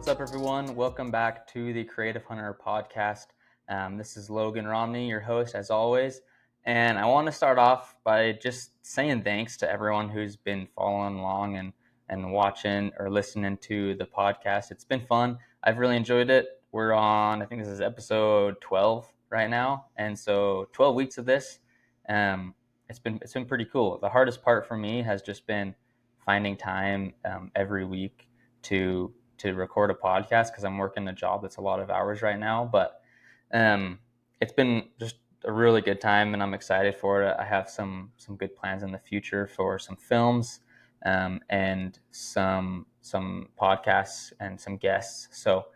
What's up, everyone? Welcome back to the Creative Hunter podcast. This is Logan Romney, your host, as always. And I want to start off by just saying thanks to everyone who's been following along and watching or listening to the podcast. It's been fun. I've really enjoyed it. We're on, I think this is episode 12 right now. And so 12 weeks of this. It's been pretty cool. The hardest part for me has just been finding time every week to record a podcast because I'm working a job that's a lot of hours right now. But it's been just a really good time, and I'm excited for it. I have some good plans in the future for some films and some podcasts and some guests. So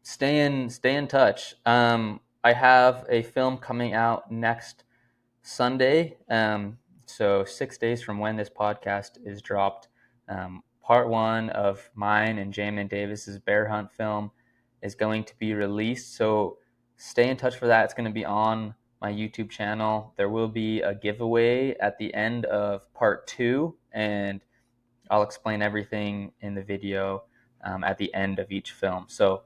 stay in touch. I have a film coming out next Sunday. So 6 days from when this podcast is dropped. Part one of mine and Jamin Davis's bear hunt film is going to be released. So stay in touch for that. It's going to be on my YouTube channel. There will be a giveaway at the end of part two, and I'll explain everything in the video at the end of each film. So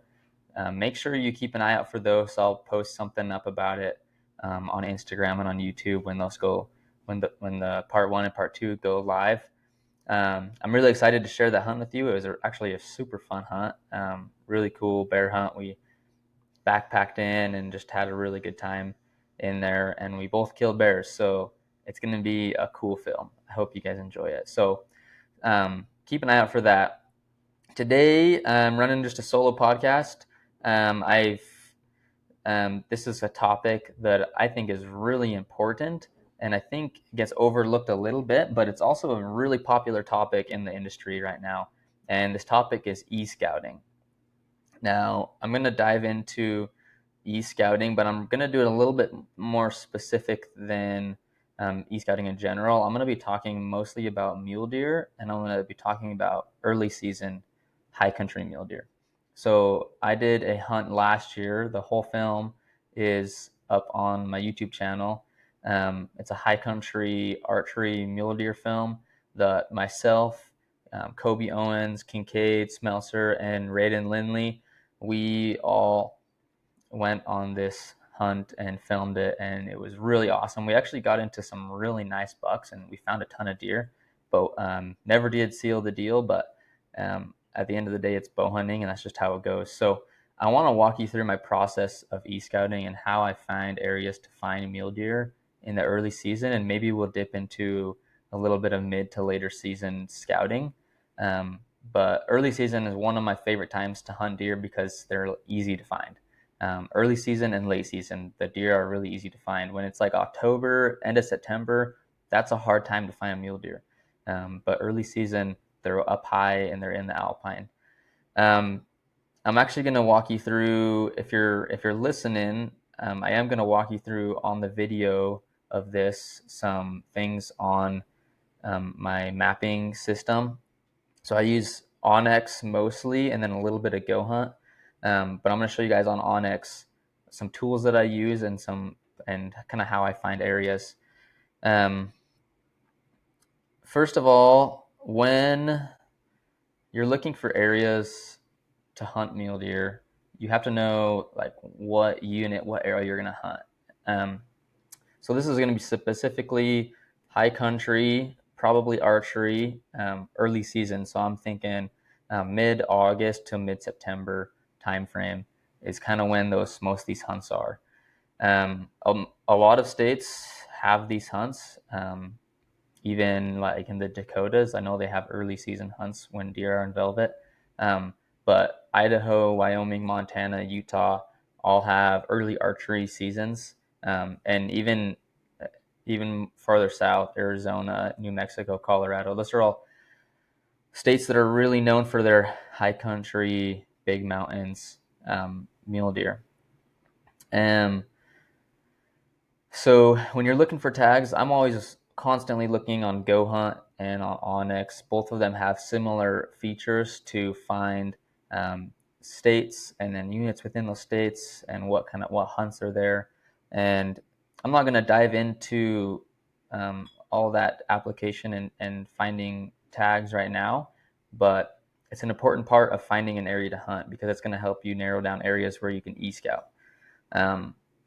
make sure you keep an eye out for those. I'll post something up about it on Instagram and on YouTube when those go, when the part one and part two go live. I'm really excited to share that hunt with you. It was actually a super fun hunt, really cool bear hunt. We backpacked in and just had a really good time in there, and we both killed bears. So it's going to be a cool film. I hope you guys enjoy it. So keep an eye out for that. Today, I'm running just a solo podcast. This is a topic that I think is really important, and I think gets overlooked a little bit, but it's also a really popular topic in the industry right now. And this topic is EScouting. Now, I'm going to dive into EScouting, but I'm going to do it a little bit more specific than EScouting in general. I'm going to be talking mostly about mule deer, and I'm going to be talking about early season high country mule deer. So I did a hunt last year. The whole film is up on my YouTube channel. It's a high country archery mule deer film that myself, Kobe Owens, Kincaid Smelser, and Raiden Lindley, we all went on this hunt and filmed it, and it was really awesome. We actually got into some really nice bucks, and we found a ton of deer, but never did seal the deal. But at the end of the day, it's bow hunting, and that's just how it goes. So I want to walk you through my process of e-scouting and how I find areas to find mule deer in the early season, and maybe we'll dip into a little bit of mid to later season scouting. But early season is one of my favorite times to hunt deer because they're easy to find. Early season and late season, the deer are really easy to find. When it's like October, end of September, that's a hard time to find a mule deer. But early season, they're up high and they're in the alpine. I'm actually going to walk you through, if you're listening, I am going to walk you through on the video of this some things on my mapping system. So I use ONX mostly, and then a little bit of GoHunt. But I'm going to show you guys on ONX some tools that I use and kind of how I find areas. First of all, when you're looking for areas to hunt mule deer, you have to know like what area you're going to hunt. So this is going to be specifically high country, probably archery, early season. So I'm thinking mid-August to mid-September timeframe is kind of when most of these hunts are. A lot of states have these hunts. Even like in the Dakotas, I know they have early season hunts when deer are in velvet. But Idaho, Wyoming, Montana, Utah all have early archery seasons. And even farther south, Arizona, New Mexico, Colorado, those are all states that are really known for their high country, big mountains, mule deer. So when you're looking for tags, I'm always constantly looking on GoHunt and on ONX. Both of them have similar features to find states and then units within those states and what hunts are there. And I'm not going to dive into all that application and finding tags right now, but it's an important part of finding an area to hunt because it's going to help you narrow down areas where you can e-scout.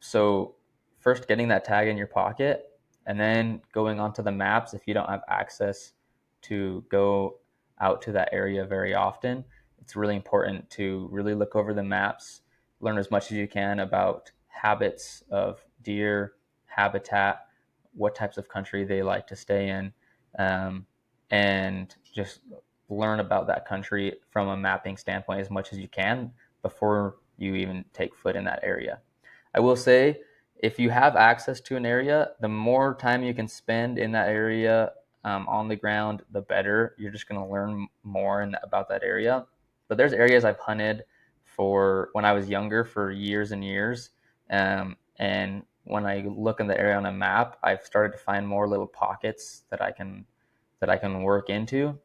So first getting that tag in your pocket, and then going onto the maps if you don't have access to go out to that area very often. It's really important to really look over the maps, learn as much as you can about habits of deer, habitat, what types of country they like to stay in, and just learn about that country from a mapping standpoint as much as you can before you even take foot in that area. I will say, if you have access to an area, the more time you can spend in that area on the ground, the better. You're just going to learn more about that area. But there's areas I've hunted for when I was younger for years and years. And when I look in the area on a map, I've started to find more little pockets that I can work into,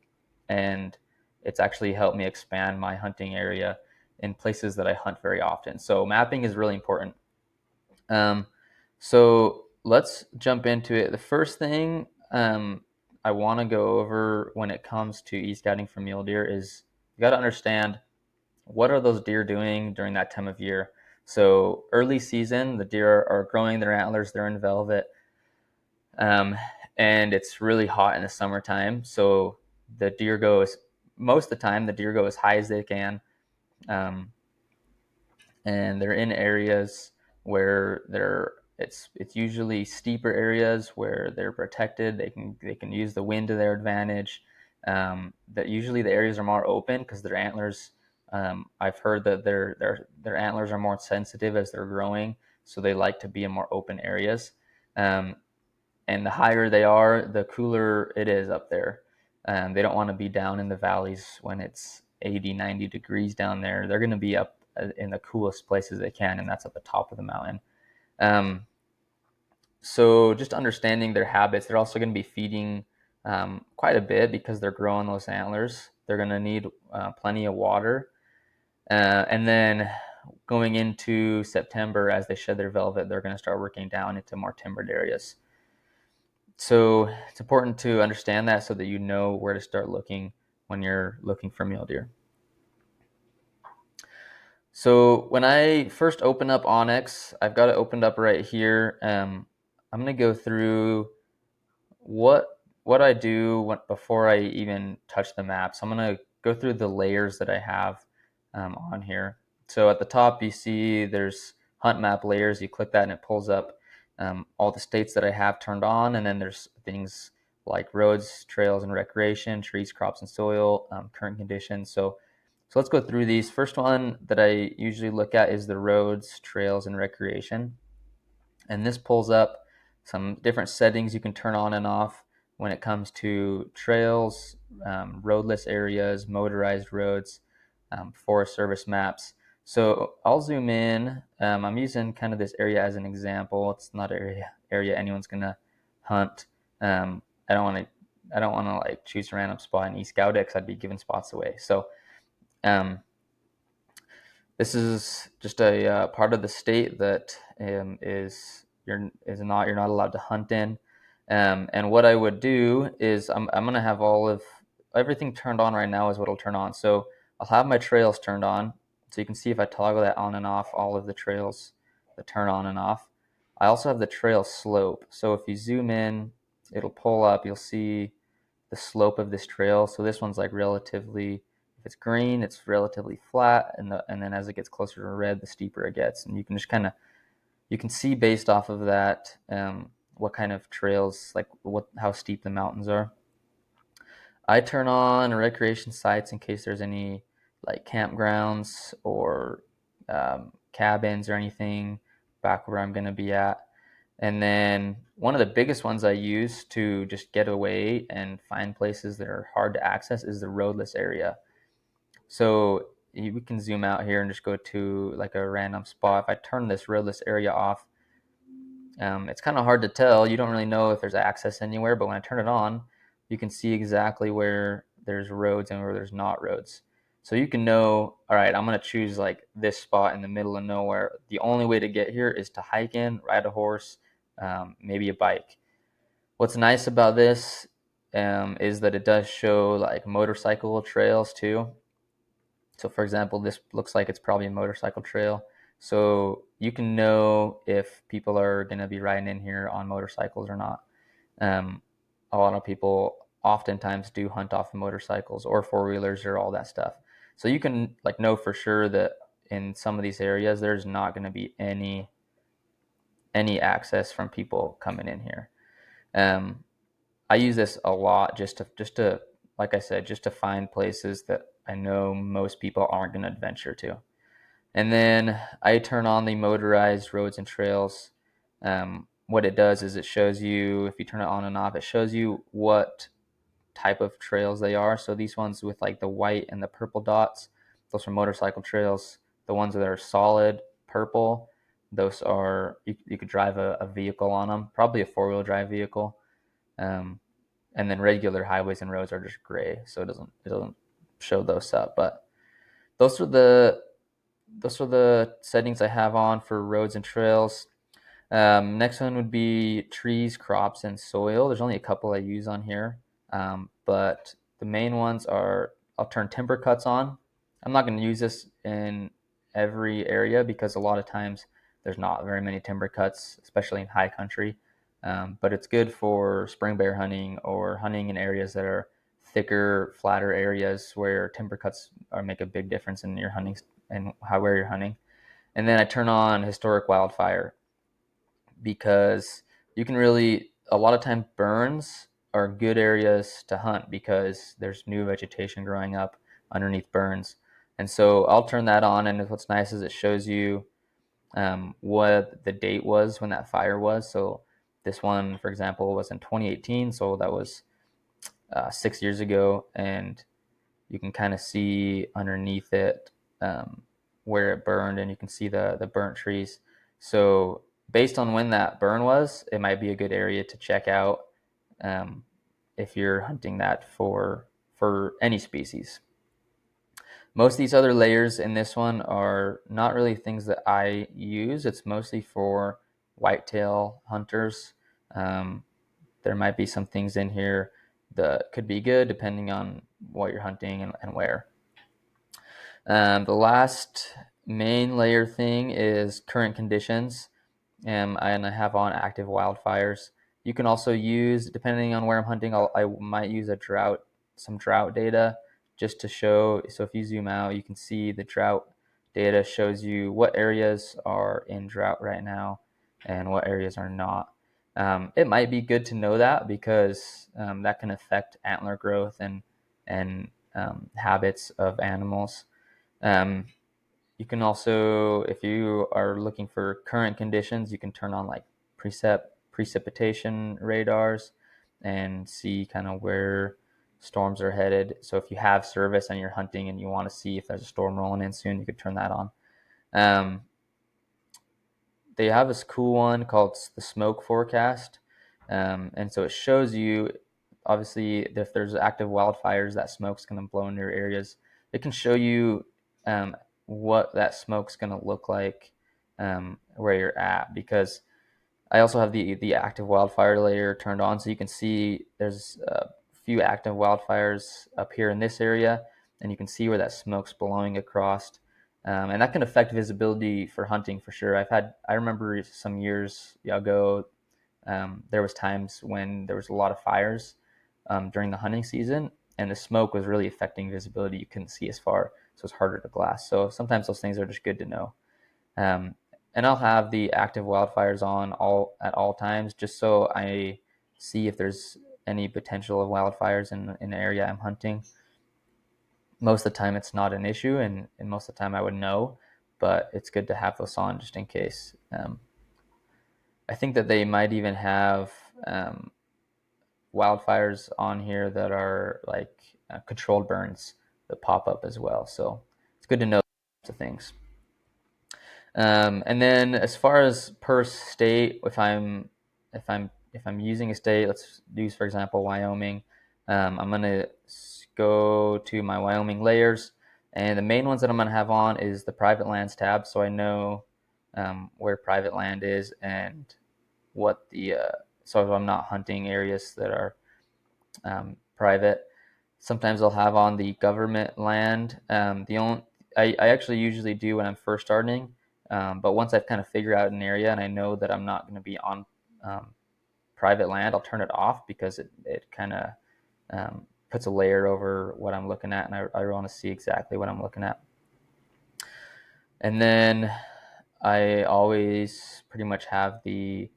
and it's actually helped me expand my hunting area in places that I hunt very often. So mapping is really important. So let's jump into it. The first thing I want to go over when it comes to e-scouting for mule deer is you got to understand, what are those deer doing during that time of year. So early season, the deer are growing their antlers, they're in velvet, and it's really hot in the summertime. So the deer goes, most of the time, the deer go as high as they can. And they're in areas where it's usually steeper areas where they're protected. They can use the wind to their advantage. That usually the areas are more open because their antlers. I've heard that their antlers are more sensitive as they're growing, so they like to be in more open areas. And the higher they are, the cooler it is up there. They don't want to be down in the valleys when it's 80, 90 degrees down there. They're going to be up in the coolest places they can, and that's at the top of the mountain. So just understanding their habits, they're also going to be feeding quite a bit because they're growing those antlers. They're going to need plenty of water. And then going into September, as they shed their velvet, they're going to start working down into more timbered areas. So it's important to understand that so that you know where to start looking when you're looking for mule deer. So when I first open up ONX, I've got it opened up right here. I'm going to go through what I do before I even touch the map. So I'm going to go through the layers that I have on here. So at the top, you see there's hunt map layers. You click that and it pulls up all the states that I have turned on. And then there's things like roads, trails, and recreation, trees, crops, and soil, current conditions. So let's go through these. First one that I usually look at is the roads, trails, and recreation. And this pulls up some different settings you can turn on and off when it comes to trails, roadless areas, motorized roads, Forest Service maps. So I'll zoom in. I'm using kind of this area as an example. It's not an area anyone's gonna hunt. I don't want to like choose a random spot and e-scout it because I'd be giving spots away. So this is just a part of the state that you're not allowed to hunt in. And what I would do is I'm going to have all of everything turned on right now is what I'll turn on. So I'll have my trails turned on, so you can see if I toggle that on and off, all of the trails that turn on and off. I also have the trail slope. So if you zoom in, it'll pull up. You'll see the slope of this trail. So this one's like relatively, if it's green, it's relatively flat, and then as it gets closer to red, the steeper it gets. And you can just you can see based off of that what kind of trails, like how steep the mountains are. I turn on recreation sites in case there's any like campgrounds or cabins or anything back where I'm going to be at. And then one of the biggest ones I use to just get away and find places that are hard to access is the roadless area. So we can zoom out here and just go to like a random spot. If I turn this roadless area off, it's kind of hard to tell. You don't really know if there's access anywhere, but when I turn it on, you can see exactly where there's roads and where there's not roads. So you can know, all right, I'm going to choose like this spot in the middle of nowhere. The only way to get here is to hike in, ride a horse, maybe a bike. What's nice about this is that it does show like motorcycle trails too. So for example, this looks like it's probably a motorcycle trail. So you can know if people are going to be riding in here on motorcycles or not. Um, a lot of people oftentimes do hunt off of motorcycles or four-wheelers or all that stuff. So you can like know for sure that in some of these areas there's not going to be any access from people coming in here. Um, I use this a lot just to like I said, just to find places that I know most people aren't going to adventure to. And then I turn on the motorized roads and trails. What it does is it shows you, if you turn it on and off, it shows you what type of trails they are. So these ones with like the white and the purple dots, those are motorcycle trails. The ones that are solid purple, those are, you could drive a vehicle on them, probably a four-wheel drive vehicle. Um, and then regular highways and roads are just gray, so it doesn't show those up. But those are the settings I have on for roads and trails. Next one would be trees, crops, and soil. There's only a couple I use on here, but the main ones are, I'll turn timber cuts on. I'm not going to use this in every area because a lot of times there's not very many timber cuts, especially in high country. But it's good for spring bear hunting or hunting in areas that are thicker, flatter areas where timber cuts make a big difference in your hunting and where you're hunting. And then I turn on historic wildfire because you can really, a lot of time burns are good areas to hunt because there's new vegetation growing up underneath burns. And so I'll turn that on, and what's nice is it shows you what the date was when that fire was. So this one, for example, was in 2018, so that was 6 years ago, and you can kind of see underneath it where it burned, and you can see the burnt trees. So based on when that burn was, it might be a good area to check out um, if you're hunting that for any species. Most of these other layers in this one are not really things that I use. It's mostly for whitetail hunters. Um, there might be some things in here that could be good depending on what you're hunting and where. The last main layer thing is current conditions, and I have on active wildfires. You can also use, depending on where I'm hunting, I might use some drought data just to show. So if you zoom out, you can see the drought data shows you what areas are in drought right now and what areas are not. It might be good to know that because that can affect antler growth and habits of animals. Um, you can also, if you are looking for current conditions, you can turn on like precipitation radars and see kind of where storms are headed. So if you have service and you're hunting and you want to see if there's a storm rolling in soon, you could turn that on. Um, they have this cool one called the smoke forecast. And so it shows you, obviously, if there's active wildfires, that smoke's going to blow in your areas. It can show you um, what that smoke's going to look like where you're at, because I also have the active wildfire layer turned on, so you can see there's a few active wildfires up here in this area, and you can see where that smoke's blowing across. And that can affect visibility for hunting for sure. I remember some years ago, there was times when there was a lot of fires during the hunting season, and the smoke was really affecting visibility. You couldn't see as far, so it's harder to glass. So sometimes those things are just good to know. Um, and I'll have the active wildfires on at all times, just so I see if there's any potential of wildfires in the area I'm hunting. Most of the time, it's not an issue, and most of the time I would know, but it's good to have those on just in case. I think that they might even have wildfires on here that are like controlled burns that pop up as well. So it's good to know the things. And then as far as per state, if I'm using a state, let's use for example Wyoming. I'm gonna go to my Wyoming layers, and the main ones that I'm gonna have on is the private lands tab, so I know where private land is and what the so if I'm not hunting areas that are private. Sometimes I'll have on the government land. The I actually usually do when I'm first starting, but once I've kind of figured out an area and I know that I'm not going to be on um, private land, I'll turn it off because it kind of puts a layer over what I'm looking at, and I want to see exactly what I'm looking at. And then I always pretty much have the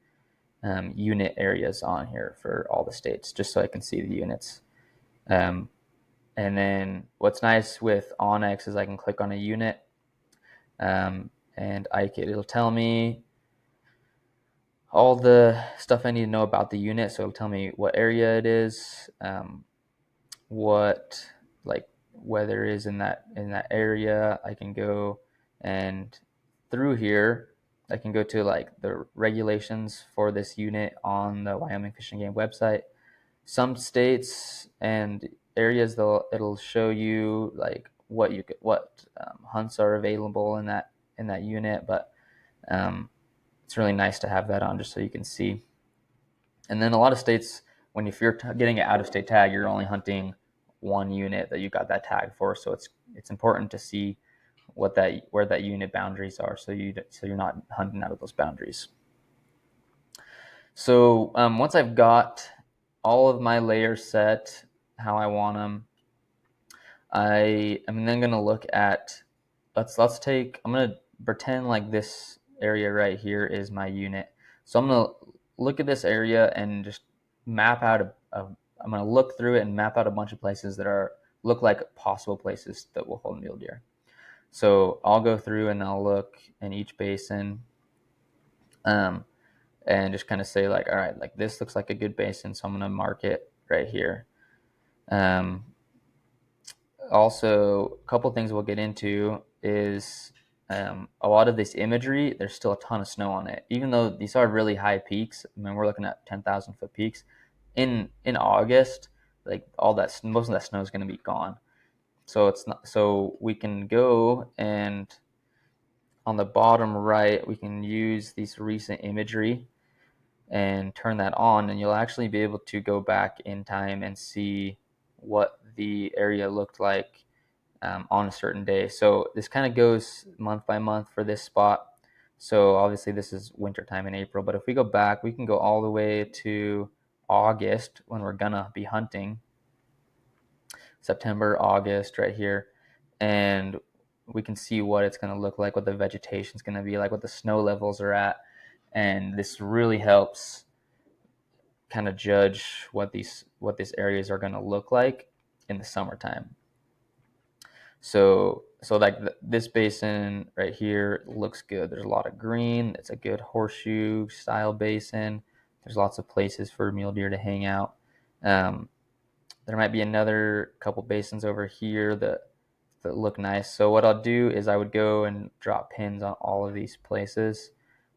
unit areas on here for all the states, just so I can see the units. Um, and then what's nice with ONX is I can click on a unit, and it'll tell me all the stuff I need to know about the unit. So it'll tell me what area it is, what like weather is in that area. I can go and through here I can go to like the regulations for this unit on the Wyoming Fish and Game website. Some states and areas it'll show you like what hunts are available in that unit, but it's really nice to have that on just so you can see. And then a lot of states, if you're getting an out-of-state tag, you're only hunting one unit that you got that tag for. So it's important to see where that unit boundaries are, so you're not hunting out of those boundaries. So once I've got all of my layers set how I want them, I am then gonna look at I'm gonna pretend like this area right here is my unit. So I'm gonna look at this area and just map out I'm gonna look through it and map out a bunch of places that look like possible places that will hold mule deer. So I'll go through and I'll look in each basin, and just kind of say like, all right, like this looks like a good basin, so I'm gonna mark it right here. Also, a couple things we'll get into is a lot of this imagery, there's still a ton of snow on it. Even though these are really high peaks, I mean, we're looking at 10,000 foot peaks. In August, like most of that snow is going to be gone. So it's not, so we can go and on the bottom right, we can use these recent imagery and turn that on, and you'll actually be able to go back in time and see what the area looked like on a certain day. So this kind of goes month by month for this spot. So obviously this is wintertime in April, but if we go back, we can go all the way to August when we're gonna be hunting. September, August, right here, and we can see what it's going to look like, what the vegetation is going to be like, what the snow levels are at, and this really helps kind of judge what these areas are going to look like in the summertime. So like this basin right here looks good. There's a lot of green. It's a good horseshoe style basin. There's lots of places for mule deer to hang out. There might be another couple basins over here that look nice. So what I'll do is I would go and drop pins on all of these places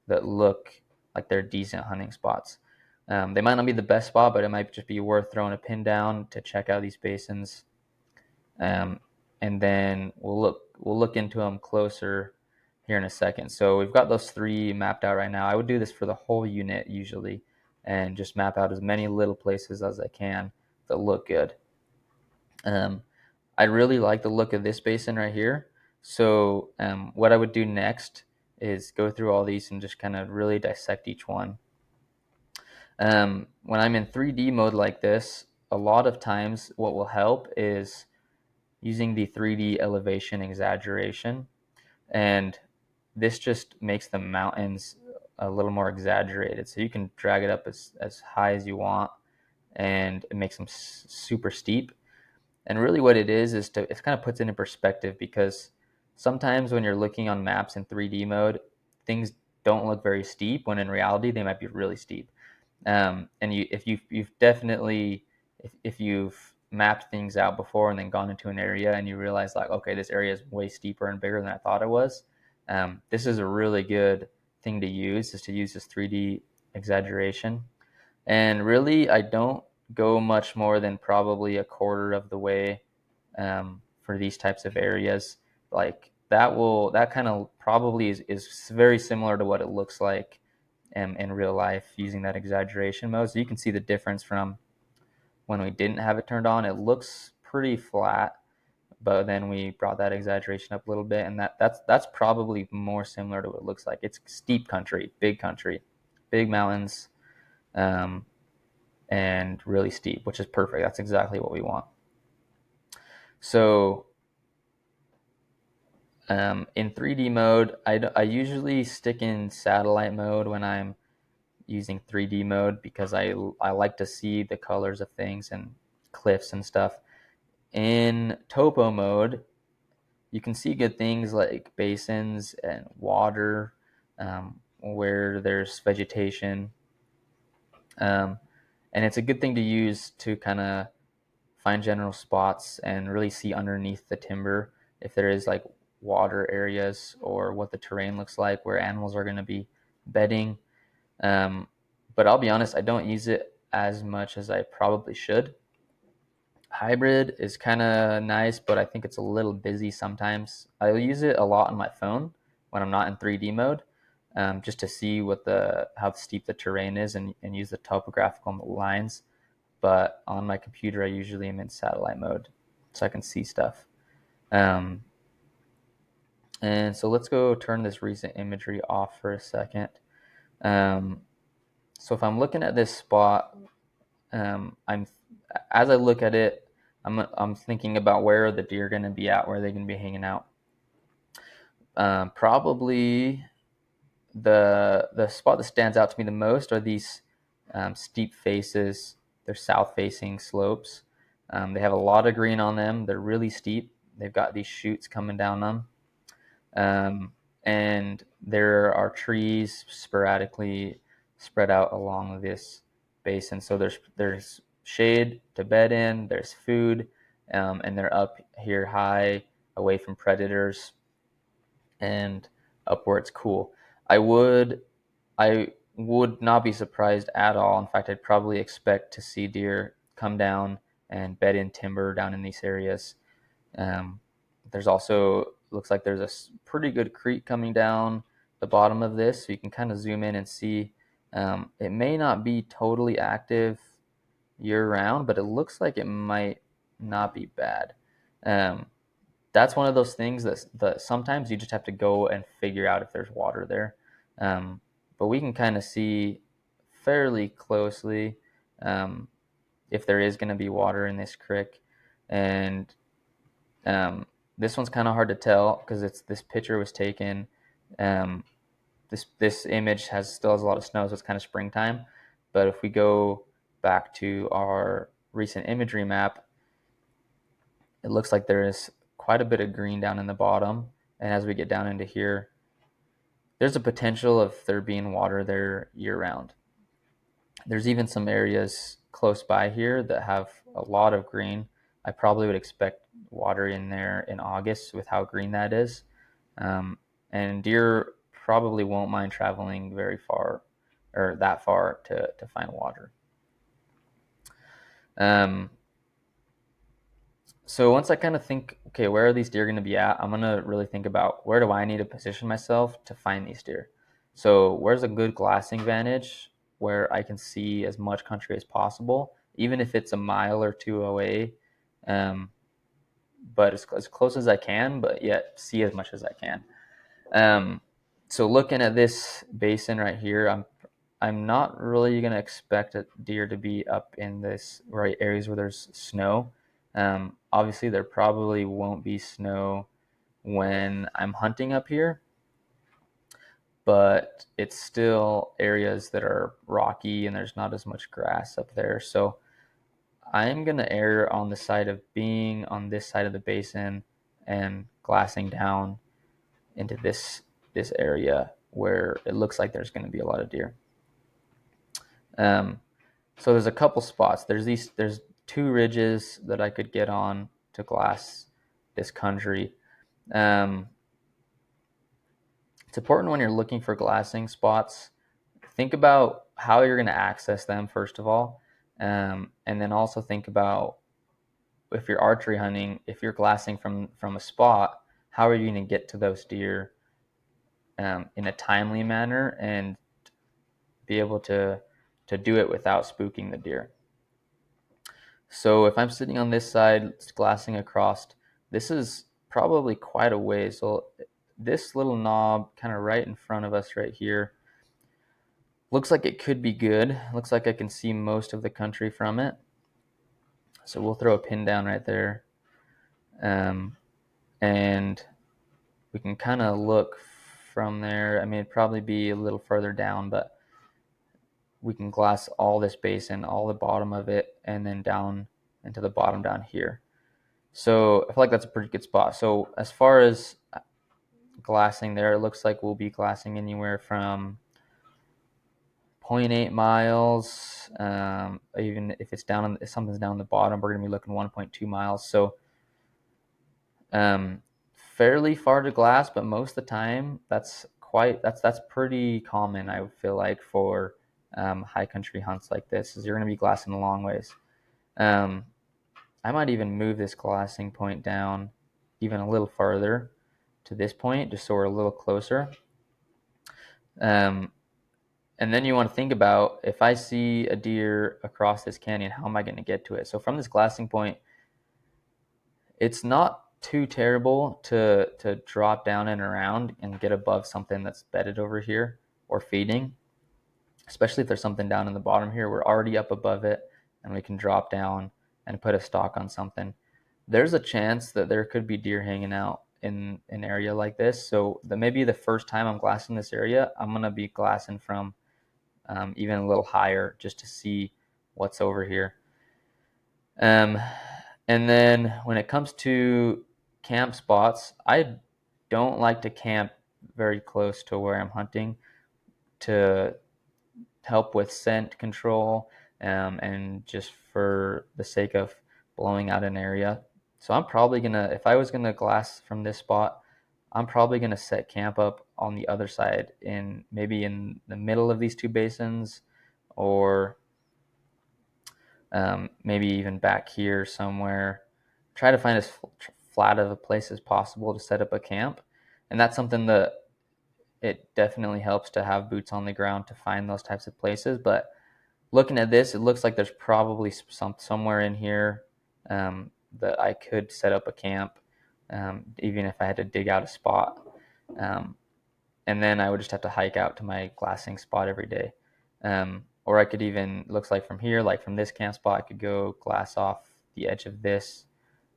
that look like they're decent hunting spots. They might not be the best spot, but it might just be worth throwing a pin down to check out these basins. And then we'll look into them closer here in a second. So we've got those three mapped out right now. I would do this for the whole unit usually, and just map out as many little places as I can that look good. I really like the look of this basin right here. So what I would do next is go through all these and just kind of really dissect each one. When I'm in 3D mode like this, a lot of times what will help is using the 3D elevation exaggeration. And this just makes the mountains a little more exaggerated. So you can drag it up as high as you want, and it makes them super steep. And really what it is it kind of puts it in perspective, because sometimes when you're looking on maps in 3D mode, things don't look very steep when in reality they might be really steep. And if you've definitely, if you've mapped things out before and then gone into an area and you realize like, okay, this area is way steeper and bigger than I thought it was, this is a really good thing to use, is to use this 3D exaggeration. And really, I don't go much more than probably a quarter of the way for these types of areas. Like that kind of probably is very similar to what it looks like in real life using that exaggeration mode. So you can see the difference from when we didn't have it turned on. It looks pretty flat but then we brought that exaggeration up a little bit, and that's probably more similar to what it looks like. It's steep country, big mountains, and really steep, which is perfect. That's exactly what we want. So in 3D mode, I usually stick in satellite mode when I'm using 3D mode, because I like to see the colors of things and cliffs and stuff. In topo mode, you can see good things like basins and water, where there's vegetation. And it's a good thing to use to kind of find general spots and really see underneath the timber if there is like water areas or what the terrain looks like where animals are going to be bedding. Um, but I'll be honest, I don't use it as much as I probably should. Hybrid is kind of nice, but I think it's a little busy sometimes. I'll use it a lot on my phone when I'm not in 3D mode, just to see how steep the terrain is, and use the topographical lines. But on my computer, I usually am in satellite mode so I can see stuff. Um, and so let's go turn this recent imagery off for a second. Um, so if I'm looking at this spot, I'm as I look at it, I'm thinking about where are the deer going to be at, where are they going to be hanging out. Probably the spot that stands out to me the most are these steep faces. They're south-facing slopes. They have a lot of green on them. They're really steep. They've got these chutes coming down them. And there are trees sporadically spread out along this basin. So there's shade to bed in, there's food, and they're up here high, away from predators, and up where it's cool. I would I would not be surprised at all. In fact, I'd probably expect to see deer come down and bed in timber down in these areas. Um, there's also, looks like there's a pretty good creek coming down the bottom of this, so you can kind of zoom in and see. It may not be totally active year round, but it looks like it might not be bad. Um, that's one of those things that sometimes you just have to go and figure out if there's water there. But we can kind of see fairly closely um, if there is going to be water in this creek. And this one's kind of hard to tell because this picture was taken. This image still has a lot of snow, so it's kind of springtime. But if we go back to our recent imagery map, it looks like there is quite a bit of green down in the bottom. And as we get down into here, there's a potential of there being water there year round. There's even some areas close by here that have a lot of green. I probably would expect water in there in August with how green that is. And deer probably won't mind traveling very far or that far to find water. So once I kind of think, okay, where are these deer going to be at? I'm going to really think about where do I need to position myself to find these deer. So where's a good glassing vantage where I can see as much country as possible, even if it's a mile or two away, but as close as I can, but yet see as much as I can. So looking at this basin right here, I'm not really going to expect a deer to be up in this right areas where there's snow. Obviously, there probably won't be snow when I'm hunting up here, but it's still areas that are rocky and there's not as much grass up there. So I'm going to err on the side of being on this side of the basin and glassing down into this area where it looks like there's going to be a lot of deer. So there's a couple spots. There's two ridges that I could get on to glass this country. It's important when you're looking for glassing spots, think about how you're going to access them first of all, and then also think about if you're archery hunting, if you're glassing from a spot, how are you going to get to those deer in a timely manner and be able to do it without spooking the deer. So if I'm sitting on this side glassing across, this is probably quite a ways. So this little knob kind of right in front of us right here looks like it could be good. Looks like I can see most of the country from it. So we'll throw a pin down right there. And we can kind of look from there. I mean, it'd probably be a little further down, but we can glass all this basin, all the bottom of it, and then down into the bottom down here. So I feel like that's a pretty good spot. So as far as glassing there, it looks like we'll be glassing anywhere from 0.8 miles. Even if it's down, if something's down the bottom, we're gonna be looking 1.2 miles. So fairly far to glass, but most of the time that's pretty common. I would feel like for high country hunts like this, is you're gonna be glassing a long ways. I might even move this glassing point down even a little farther to this point, just so we're a little closer. And then you want to think about, if I see a deer across this canyon, how am I going to get to it? So from this glassing point, it's not too terrible to drop down and around and get above something that's bedded over here or feeding, especially if there's something down in the bottom here. We're already up above it, and we can drop down and put a stalk on something. There's a chance that there could be deer hanging out in an area like this. So maybe the first time I'm glassing this area, I'm going to be glassing from even a little higher, just to see what's over here. And then when it comes to camp spots, I don't like to camp very close to where I'm hunting to help with scent control, and just for the sake of blowing out an area. So I'm probably gonna, if I was gonna glass from this spot, I'm probably gonna set camp up on the other side, maybe in the middle of these two basins, or maybe even back here somewhere. Try to find as flat of a place as possible to set up a camp. And that's something that it definitely helps to have boots on the ground to find those types of places. But looking at this, it looks like there's probably somewhere in here that I could set up a camp, even if I had to dig out a spot. And then I would just have to hike out to my glassing spot every day. Or I could even, looks like from here, like from this camp spot, I could go glass off the edge of this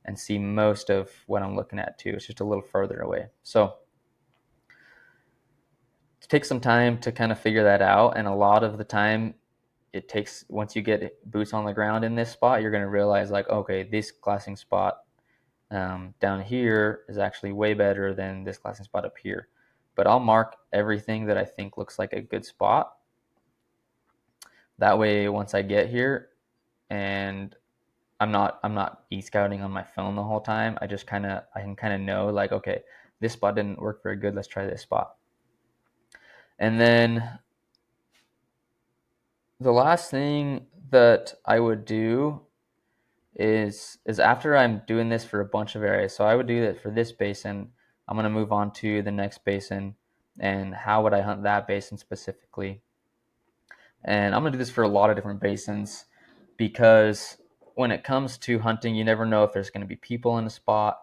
and see most of what I'm looking at too. It's just a little further away. So it takes some time to kind of figure that out. And a lot of the time it takes, once you get boots on the ground in this spot, you're going to realize like, okay, this glassing spot down here is actually way better than this glassing spot up here. But I'll mark everything that I think looks like a good spot. That way, once I get here, and I'm not EScouting on my phone the whole time, I can kind of know like, okay, this spot didn't work very good. Let's try this spot. And then the last thing that I would do is after I'm doing this for a bunch of areas. So I would do that for this basin. I'm going to move on to the next basin, and how would I hunt that basin specifically. And I'm going to do this for a lot of different basins, because when it comes to hunting, you never know if there's going to be people in a spot.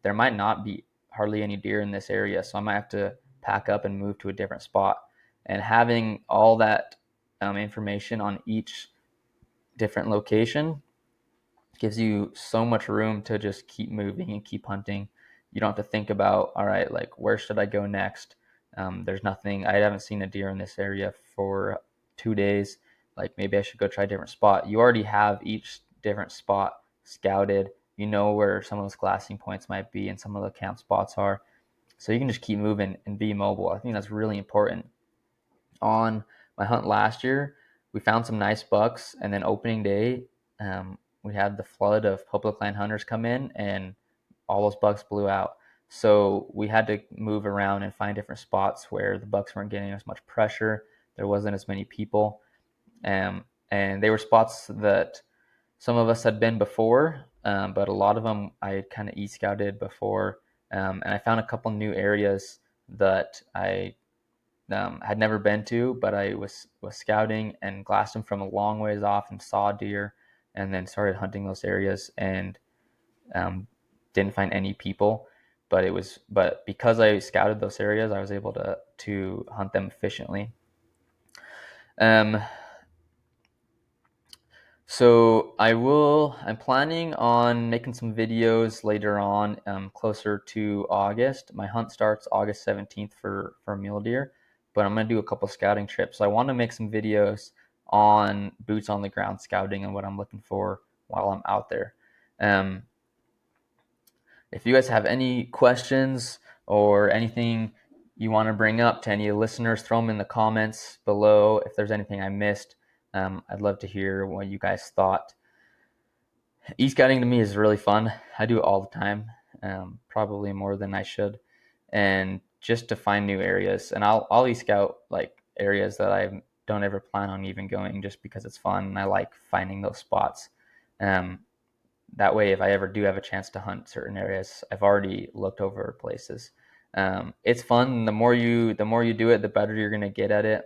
There might not be hardly any deer in this area, so I might have to pack up and move to a different spot. And having all that information on each different location gives you so much room to just keep moving and keep hunting. You don't have to think about, all right, like, where should I go next? There's nothing, I haven't seen a deer in this area for 2 days. Like, maybe I should go try a different spot. You already have each different spot scouted. You know where some of those glassing points might be and some of the camp spots are. So you can just keep moving and be mobile. I think that's really important. On my hunt last year, we found some nice bucks, and then opening day, we had the flood of public land hunters come in, and all those bucks blew out. So we had to move around and find different spots where the bucks weren't getting as much pressure. There wasn't as many people. And they were spots that some of us had been before, but a lot of them I had kind of e-scouted before. And I found a couple new areas that I had never been to, but I was scouting and glassed them from a long ways off and saw deer, and then started hunting those areas. And didn't find any people, but because I scouted those areas, I was able to hunt them efficiently. So I'm planning on making some videos later on, closer to August. My hunt starts August 17th for mule deer, but I'm going to do a couple scouting trips. So I want to make some videos on boots on the ground scouting and what I'm looking for while I'm out there. Um, if you guys have any questions or anything you want to bring up to any listeners, throw them in the comments below. If there's anything I missed, I'd love to hear what you guys thought. E-scouting to me is really fun. I do it all the time, probably more than I should, and just to find new areas. And I'll e-scout like areas that I don't ever plan on even going, just because it's fun and I like finding those spots. That way, if I ever do have a chance to hunt certain areas, I've already looked over places. It's fun. The more you do it, the better you're gonna get at it.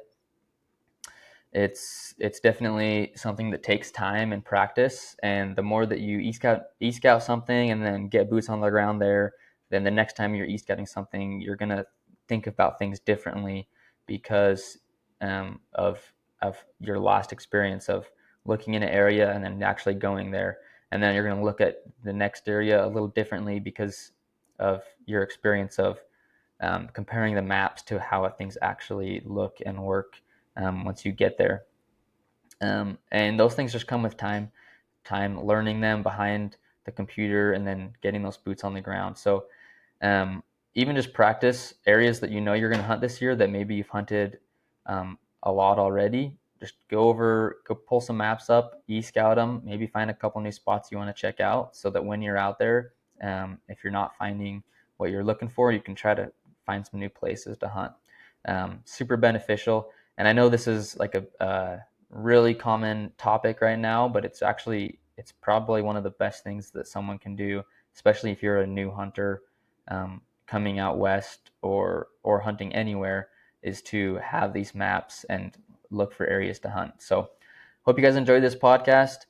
It's definitely something that takes time and practice, and the more that you e-scout something and then get boots on the ground there, then the next time you're e-scouting something, you're gonna think about things differently because of your last experience of looking in an area and then actually going there, and then you're gonna look at the next area a little differently because of your experience of comparing the maps to how things actually look and work once you get there. And those things just come with time learning them behind the computer and then getting those boots on the ground. So even just practice areas that you know you're going to hunt this year that maybe you've hunted a lot already. Just go pull some maps up, e-scout them, maybe find a couple new spots you want to check out so that when you're out there, if you're not finding what you're looking for, you can try to find some new places to hunt. Super beneficial. And I know this is like a really common topic right now, but it's probably one of the best things that someone can do, especially if you're a new hunter coming out west or hunting anywhere, is to have these maps and look for areas to hunt. So hope you guys enjoyed this podcast.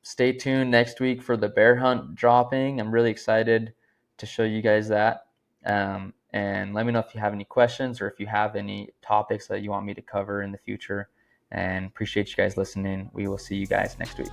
Stay tuned next week for the bear hunt dropping. I'm really excited to show you guys that. And let me know if you have any questions or if you have any topics that you want me to cover in the future. And appreciate you guys listening. We will see you guys next week.